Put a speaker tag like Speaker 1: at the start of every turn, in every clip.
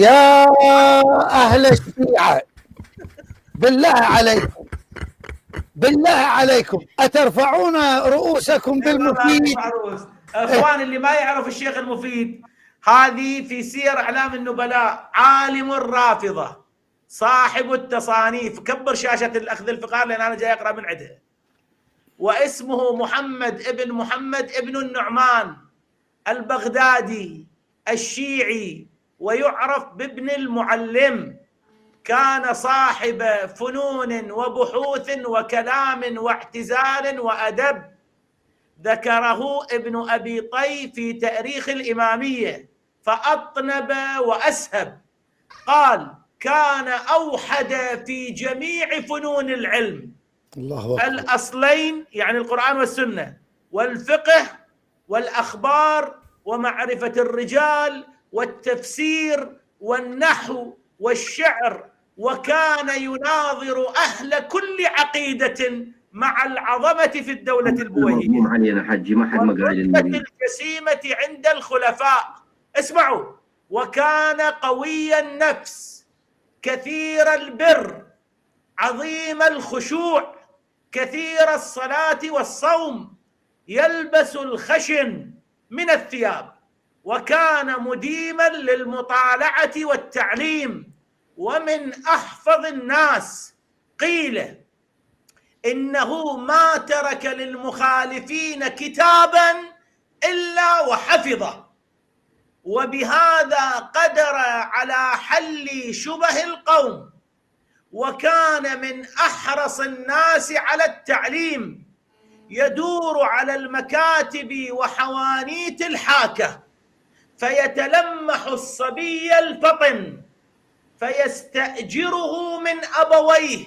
Speaker 1: يا أهل الشيعة، بالله عليكم أترفعون رؤوسكم بالمفيد؟
Speaker 2: اخوان اللي ما يعرف الشيخ المفيد، هذه في سير اعلام النبلاء، عالم الرافضه صاحب التصانيف. كبر شاشه الاخذ الفقار لان انا جاي اقرا من عندها. واسمه محمد ابن النعمان البغدادي الشيعي، ويعرف بابن المعلم. كان صاحب فنون وبحوث وكلام واعتزال وأدب، ذكره ابن أبي طي في تاريخ الإمامية فأطنب وأسهب. قال: كان أوحد في جميع فنون العلم،
Speaker 1: الله
Speaker 2: الأصلين يعني القرآن والسنة، والفقه والأخبار ومعرفة الرجال والتفسير والنحو والشعر، وكان يناظر أهل كل عقيدة مع العظمة في الدولة البويهية والرتبة الجسيمة عند الخلفاء. اسمعوا: وكان قوي النفس كثير البر عظيم الخشوع كثير الصلاة والصوم، يلبس الخشن من الثياب، وكان مديما للمطالعة والتعليم، ومن أحفظ الناس. قيل إنه ما ترك للمخالفين كتابا إلا وحفظه، وبهذا قدر على حل شبه القوم، وكان من أحرص الناس على التعليم، يدور على المكاتب وحوانيت الحاكة فيتلمح الصبي الفطن فيستأجره من أبويه،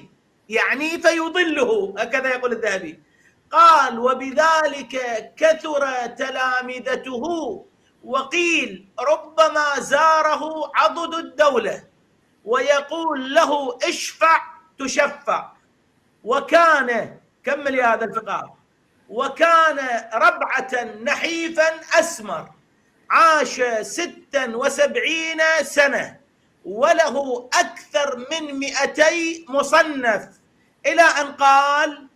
Speaker 2: يعني فيضله، هكذا يقول الذهبي. قال: وبذلك كثر تلامذته، وقيل ربما زاره عضد الدولة ويقول له اشفع تشفع. وكان، كمل يا هذا الفقار، وكان ربعة نحيفا أسمر، عاش 76 سنة، وله أكثر من 200 مصنف، إلى أن قال: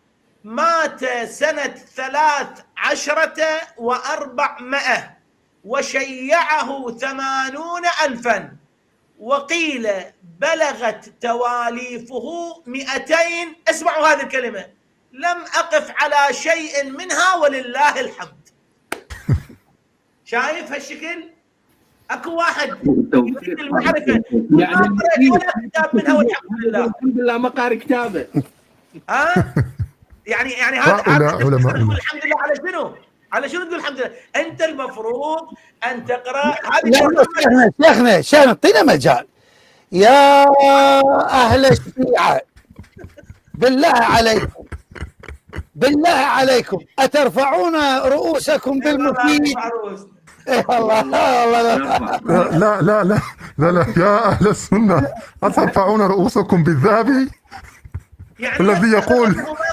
Speaker 2: مات سنة 13 و400 وشيعه 80,000، وقيل بلغت تواليفه 200. اسمعوا هذه الكلمة: لم أقف على شيء منها ولله الحمد. شايف هالشكل؟ اكو واحد يريد المعرفة يعني ولا كتاب منها والحمد لله،
Speaker 3: الحمد لله ما قاري كتابه.
Speaker 2: يعني هذا تقول الحمد لله على شنو؟ على شنو تقول الحمد لله؟ انت المفروض ان تقرا
Speaker 1: هذه. شيخنا اعطينا مجال. يا اهل الشيعة، بالله عليكم أترفعون رؤوسكم بالمفيد؟
Speaker 4: والله لا يا أهل السنة أترفعون رؤوسكم بالذهب؟ يعني الذي يقول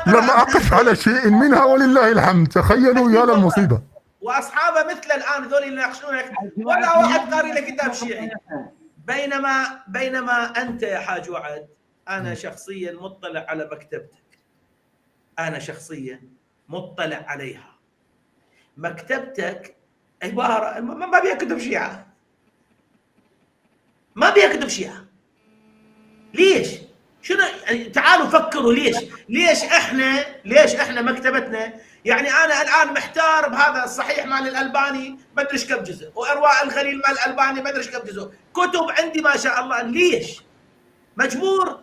Speaker 4: لم أقف على شيء منها ولله الحمد. تخيلوا يا للمصيبة.
Speaker 2: وأصحابه مثل الآن ذول اللي يناقشونك ولا واحد قاري له كتاب شيعي. بينما أنت يا حاج وعد، أنا شخصيا مطلع على مكتبتك، أنا شخصيا مطلع عليها. مكتبتك عبارة ما بيها كتب شيعة، ما بيها كتب شيعة. ليش؟ شنو يعني؟ تعالوا فكروا ليش احنا مكتبتنا، يعني انا الان محتار بهذا الصحيح مال الالباني ما ادري ايش كم جزء، وارواء الخليل مال الالباني ما ادري ايش كم جزء، كتب عندي ما شاء الله. ليش؟ مجبور.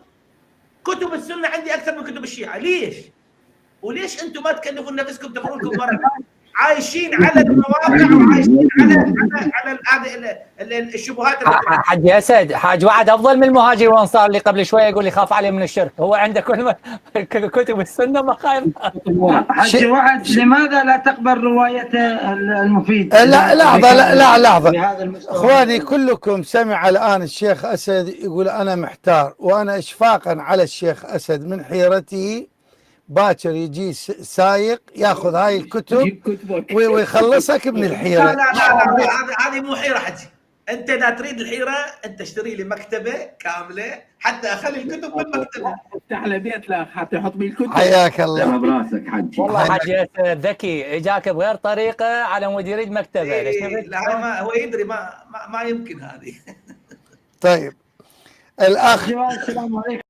Speaker 2: كتب السنة عندي اكثر من كتب الشيعة. ليش؟ وليش انتم ما تكلفون نفسكم تقرون لكم مرة؟ عايشين على المواقع وعايشين على هذه الشبهات.
Speaker 5: حاج اسد، حاج وعد افضل من المهاجر والانصار اللي قبل شويه يقول يخاف عليه من الشرك. هو عنده كل كتب السنه ما خايف.
Speaker 3: حاج وعد، لماذا لا تقبل روايه المفيد؟
Speaker 1: لحظه اخواني، كلكم سمع الان الشيخ اسد يقول انا محتار، وانا اشفاقا على الشيخ اسد من حيرته باكر يجي سايق ياخذ هاي الكتب ويخلصك من الحيره.
Speaker 2: لا هذه مو حيره حجي. انت اذا تريد الحيره انت اشتري لي مكتبه كامله حتى اخلي الكتب بالمكتبه.
Speaker 6: افتح له بيت لا حتى يحط بيه الكتب.
Speaker 1: حياك الله.
Speaker 6: براسك حجي.
Speaker 5: والله حاج أسد ذكي، اجاك بغير طريقه على مود يريد مكتبه.
Speaker 2: إيه لا ما هو يدري ما يمكن هذه.
Speaker 1: طيب الاخ
Speaker 3: السلام عليكم.